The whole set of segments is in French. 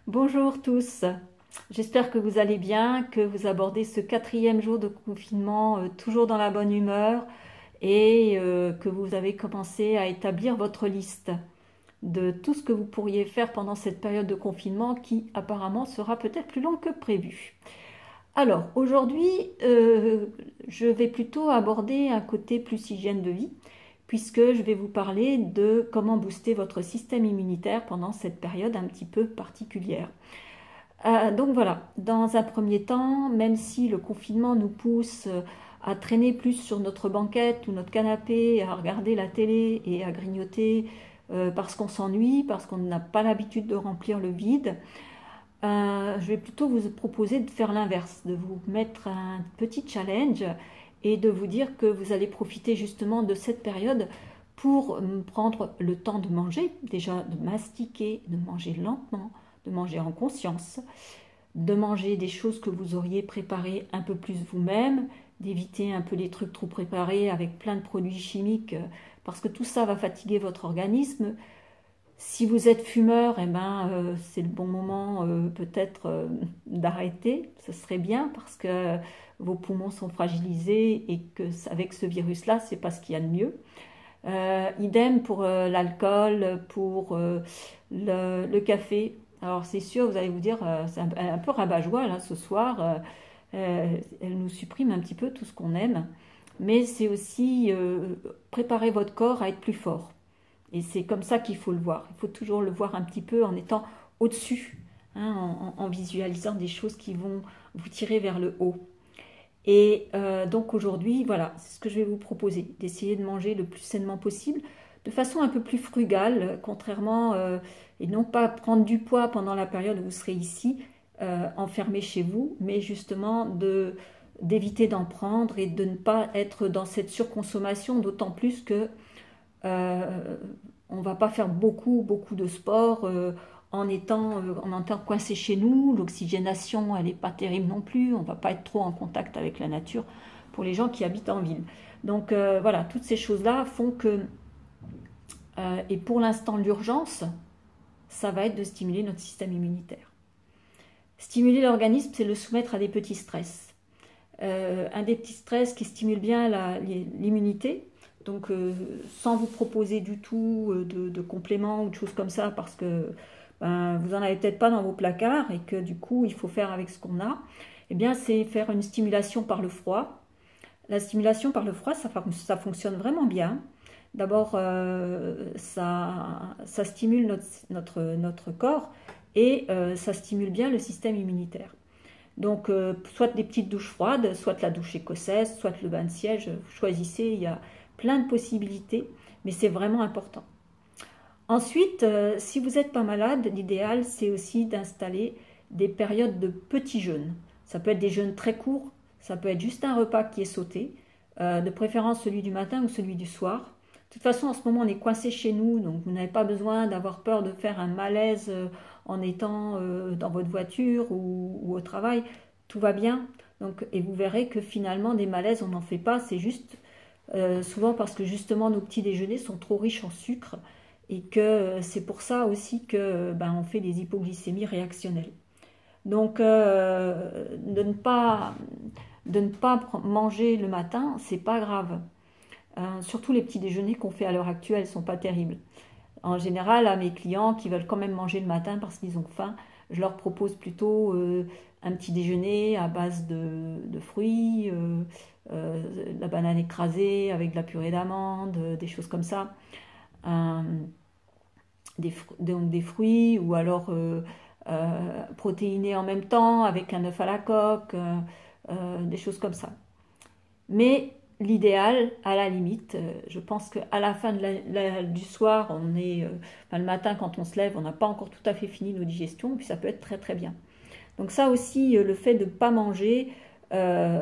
Bonjour tous, j'espère que vous allez bien, que vous abordez ce quatrième jour de confinement toujours dans la bonne humeur et que vous avez commencé à établir votre liste de tout ce que vous pourriez faire pendant cette période de confinement qui apparemment sera peut-être plus longue que prévu. Alors aujourd'hui, je vais plutôt aborder un côté plus hygiène de vie puisque je vais vous parler de comment booster votre système immunitaire pendant cette période un petit peu particulière. Donc voilà, dans un premier temps, même si le confinement nous pousse à traîner plus sur notre banquette ou notre canapé, à regarder la télé et à grignoter parce qu'on s'ennuie, parce qu'on n'a pas l'habitude de remplir le vide, je vais plutôt vous proposer de faire l'inverse, de vous mettre un petit challenge et de vous dire que vous allez profiter justement de cette période pour prendre le temps de manger, déjà de mastiquer, de manger lentement, de manger en conscience, de manger des choses que vous auriez préparées un peu plus vous-même, d'éviter un peu les trucs trop préparés avec plein de produits chimiques, parce que tout ça va fatiguer votre organisme. Si vous êtes fumeur, eh ben, c'est le bon moment peut-être d'arrêter. Ce serait bien parce que vos poumons sont fragilisés et que avec ce virus-là, c'est pas ce qu'il y a de mieux. Idem pour l'alcool, pour le café. Alors c'est sûr, vous allez vous dire, c'est un peu rabat-joie là ce soir. Elle nous supprime un petit peu tout ce qu'on aime. Mais c'est aussi préparer votre corps à être plus fort. Et c'est comme ça qu'il faut le voir. Il faut toujours le voir un petit peu en étant au-dessus, hein, en visualisant des choses qui vont vous tirer vers le haut. Et donc aujourd'hui, voilà, c'est ce que je vais vous proposer, d'essayer de manger le plus sainement possible, de façon un peu plus frugale, contrairement, et non pas prendre du poids pendant la période où vous serez ici, enfermé chez vous, mais justement d'éviter d'en prendre et de ne pas être dans cette surconsommation, d'autant plus que euh, on ne va pas faire beaucoup de sport en étant coincé chez nous. L'oxygénation, elle n'est pas terrible non plus. On ne va pas être trop en contact avec la nature pour les gens qui habitent en ville. Donc voilà, toutes ces choses-là font que, et pour l'instant, l'urgence, ça va être de stimuler notre système immunitaire. Stimuler l'organisme, c'est le soumettre à des petits stress. Un des petits stress qui stimule bien l'immunité, donc sans vous proposer du tout de compléments ou de choses comme ça, parce que ben, vous n'en avez peut-être pas dans vos placards et que du coup il faut faire avec ce qu'on a, eh bien c'est faire une stimulation par le froid. La stimulation par le froid, ça fonctionne vraiment bien. D'abord, ça stimule notre corps et ça stimule bien le système immunitaire. Donc, soit des petites douches froides, soit la douche écossaise, soit le bain de siège, vous choisissez, il y a plein de possibilités, mais c'est vraiment important. Ensuite, si vous n'êtes pas malade, l'idéal, c'est aussi d'installer des périodes de petits jeûnes. Ça peut être des jeûnes très courts, ça peut être juste un repas qui est sauté, de préférence celui du matin ou celui du soir. De toute façon, en ce moment, on est coincé chez nous, donc vous n'avez pas besoin d'avoir peur de faire un malaise en étant dans votre voiture ou au travail. Tout va bien. Donc, et vous verrez que finalement, des malaises, on n'en fait pas. C'est juste souvent parce que justement, nos petits déjeuners sont trop riches en sucre et que c'est pour ça aussi que ben, on fait des hypoglycémies réactionnelles. Donc, de ne pas manger le matin, c'est pas grave. Surtout les petits déjeuners qu'on fait à l'heure actuelle ne sont pas terribles. En général, à mes clients qui veulent quand même manger le matin parce qu'ils ont faim, je leur propose plutôt un petit déjeuner à base de fruits, de la banane écrasée avec de la purée d'amande, des choses comme ça. Euh, donc des fruits ou alors protéinés en même temps avec un œuf à la coque, des choses comme ça. Mais l'idéal, à la limite, je pense qu'à la fin du soir, enfin, le matin quand on se lève, on n'a pas encore tout à fait fini nos digestions, puis ça peut être très très bien. Donc ça aussi, le fait de ne pas manger, euh,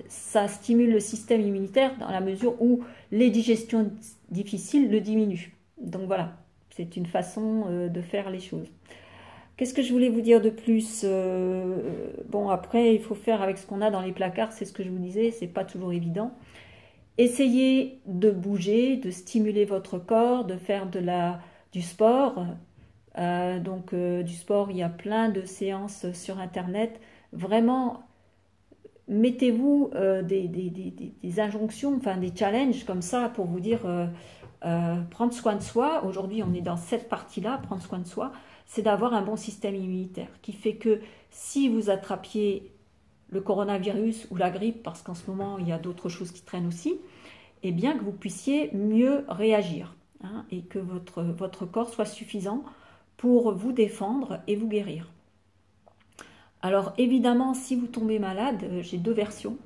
ça stimule le système immunitaire dans la mesure où les digestions difficiles le diminuent. Donc voilà, c'est une façon de faire les choses. Qu'est-ce que je voulais vous dire de plus? Bon, après, il faut faire avec ce qu'on a dans les placards, c'est ce que je vous disais, c'est pas toujours évident. Essayez de bouger, de stimuler votre corps, de faire du sport. Du sport, il y a plein de séances sur Internet. Vraiment, mettez-vous des injonctions, enfin des challenges comme ça pour vous dire prendre soin de soi. Aujourd'hui, on est dans cette partie-là, prendre soin de soi, c'est d'avoir un bon système immunitaire qui fait que si vous attrapiez le coronavirus ou la grippe, parce qu'en ce moment, il y a d'autres choses qui traînent aussi, et bien que vous puissiez mieux réagir hein, et que votre corps soit suffisant pour vous défendre et vous guérir. Alors évidemment, si vous tombez malade, j'ai deux versions.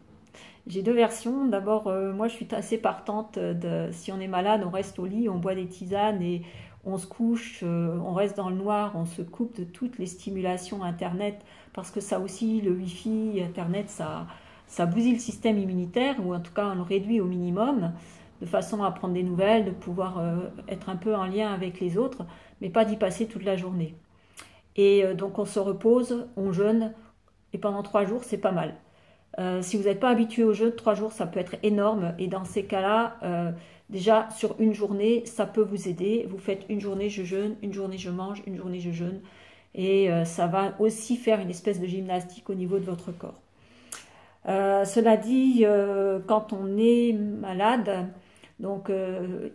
J'ai deux versions. D'abord, moi je suis assez partante si on est malade, on reste au lit, on boit des tisanes et on se couche, on reste dans le noir, on se coupe de toutes les stimulations Internet parce que ça aussi, le Wi-Fi, Internet, ça bousille le système immunitaire ou en tout cas on le réduit au minimum de façon à prendre des nouvelles, de pouvoir être un peu en lien avec les autres, mais pas d'y passer toute la journée. Et donc on se repose, on jeûne, et pendant 3 jours, c'est pas mal. Si vous n'êtes pas habitué au jeûne, 3 jours, ça peut être énorme. Et dans ces cas-là, déjà sur une journée, ça peut vous aider. Vous faites une journée, je jeûne, une journée, je mange, une journée, je jeûne. Et ça va aussi faire une espèce de gymnastique au niveau de votre corps. Cela dit, quand on est malade, donc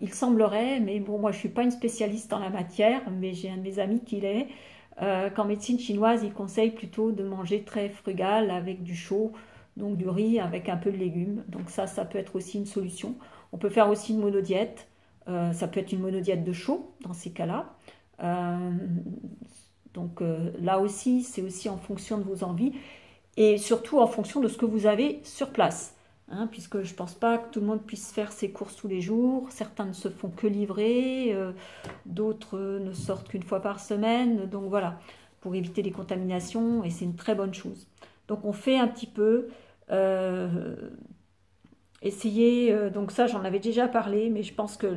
il semblerait, mais bon, moi je ne suis pas une spécialiste en la matière, mais j'ai un de mes amis qui l'est, qu'en médecine chinoise, il conseille plutôt de manger très frugal avec du chaud, donc du riz avec un peu de légumes. Donc ça peut être aussi une solution. On peut faire aussi une monodiète. Ça peut être une monodiète de chaud dans ces cas-là. Là aussi, c'est aussi en fonction de vos envies et surtout en fonction de ce que vous avez sur place. Hein, puisque je ne pense pas que tout le monde puisse faire ses courses tous les jours. Certains ne se font que livrer, d'autres ne sortent qu'une fois par semaine. Donc voilà, pour éviter les contaminations, et c'est une très bonne chose. Donc on fait un petit peu, essayer, donc ça j'en avais déjà parlé, mais je pense que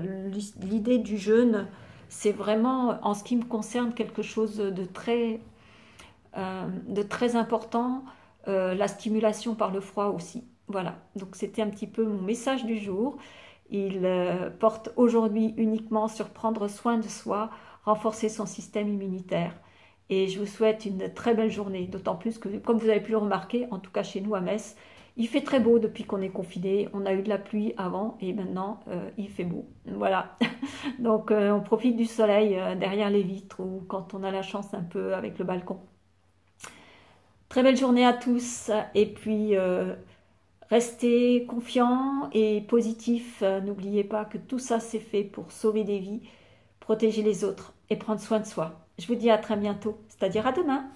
l'idée du jeûne, c'est vraiment, en ce qui me concerne, quelque chose de très important, la stimulation par le froid aussi. Voilà, donc c'était un petit peu mon message du jour. Il porte aujourd'hui uniquement sur prendre soin de soi, renforcer son système immunitaire. Et je vous souhaite une très belle journée, d'autant plus que, comme vous avez pu le remarquer, en tout cas chez nous à Metz, il fait très beau depuis qu'on est confiné. On a eu de la pluie avant et maintenant il fait beau. Voilà, donc on profite du soleil derrière les vitres ou quand on a la chance un peu avec le balcon. Très belle journée à tous et puis restez confiants et positifs. N'oubliez pas que tout ça c'est fait pour sauver des vies, protéger les autres et prendre soin de soi. Je vous dis à très bientôt, c'est-à-dire à demain.